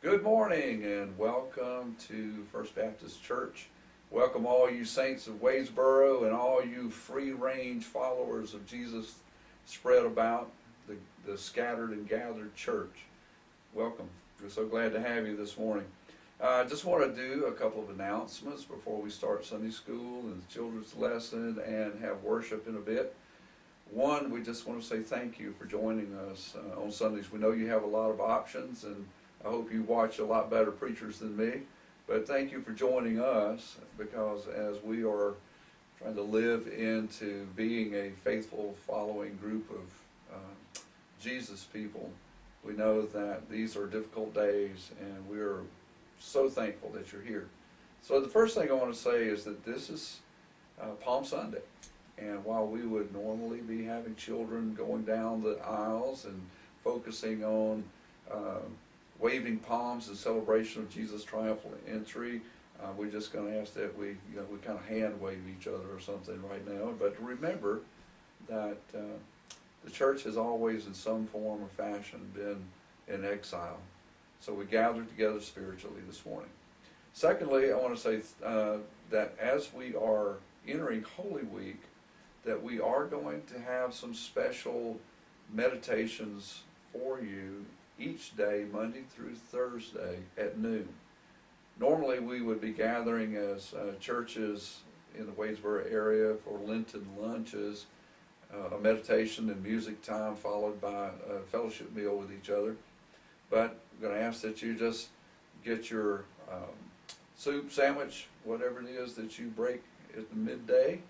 Good morning and welcome to First Baptist Church. Welcome all you saints of Wadesboro and all you free-range followers of Jesus spread about the scattered and gathered church. Welcome. We're so glad to have you this morning. I just want to do a couple of announcements before we start Sunday school and the children's lesson and have worship in a bit. One, we just want to say thank you for joining us on Sundays. We know you have a lot of options, and I hope you watch a lot better preachers than me. But thank you for joining us, because as we are trying to live into being a faithful following group of Jesus people, we know that these are difficult days, and we're so thankful that you're here. So the first thing I want to say is that this is Palm Sunday. And while we would normally be having children going down the aisles and focusing on waving palms in celebration of Jesus' triumphal entry, we're just going to ask that we kind of hand wave each other or something right now. But remember that the church has always, in some form or fashion, been in exile. So we gathered together spiritually this morning. Secondly, I want to say that as we are entering Holy Week, that we are going to have some special meditations for you each day, Monday through Thursday at noon. Normally we would be gathering as churches in the Wadesboro area for Lenten lunches, a meditation and music time followed by a fellowship meal with each other. But I'm going to ask that you just get your soup, sandwich, whatever it is that you break at the midday,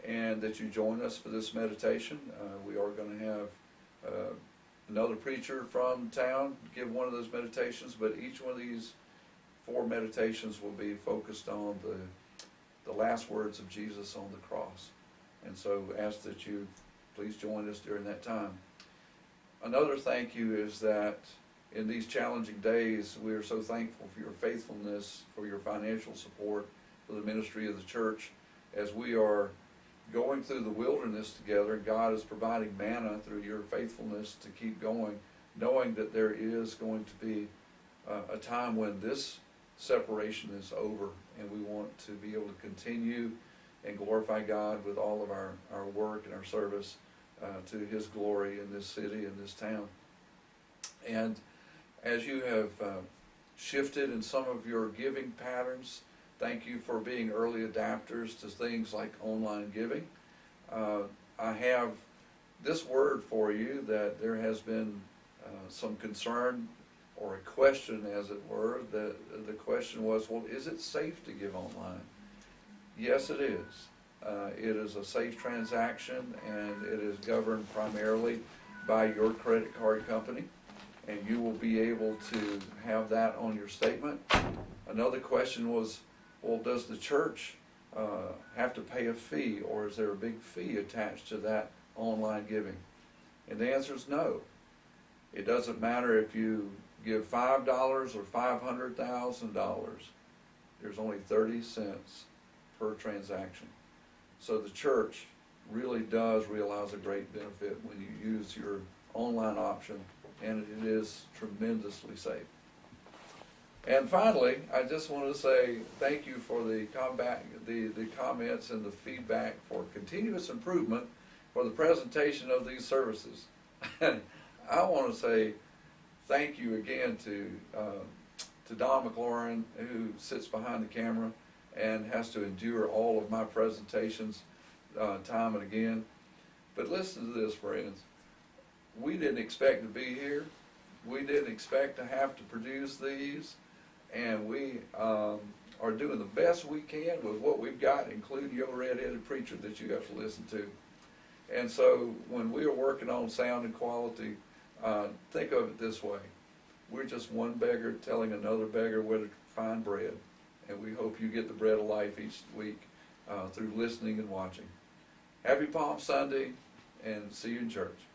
and that you join us for this meditation. We are going to have another preacher from town give one of those meditations, but each one of these 4 meditations will be focused on the last words of Jesus on the cross. And so ask that you please join us during that time. Another thank you is that in these challenging days, we are so thankful for your faithfulness, for your financial support, for the ministry of the church. As we are going through the wilderness together, God is providing manna through your faithfulness to keep going, knowing that there is going to be a time when this separation is over, and we want to be able to continue and glorify God with all of our work and our service to His glory in this city and this town. And as you have shifted in some of your giving patterns, thank you for being early adapters to things like online giving. I have this word for you, that there has been some concern or a question, as it were. The question was, well, is it safe to give online? Yes, it is. It is a safe transaction, and it is governed primarily by your credit card company, and you will be able to have that on your statement. Another question was, well, does the church have to pay a fee, or is there a big fee attached to that online giving? And the answer is no. It doesn't matter if you give $5 or $500,000. There's only 30 cents per transaction. So the church really does realize a great benefit when you use your online option, and it is tremendously safe. And finally, I just want to say thank you for the comments and the feedback for continuous improvement for the presentation of these services. And I want to say thank you again to Don McLaurin, who sits behind the camera and has to endure all of my presentations time and again. But listen to this, friends. We didn't expect to be here. We didn't expect to have to produce these. And we are doing the best we can with what we've got, including your red-headed preacher that you have to listen to. And so when we are working on sound and quality, think of it this way. We're just one beggar telling another beggar where to find bread. And we hope you get the bread of life each week through listening and watching. Happy Palm Sunday, and see you in church.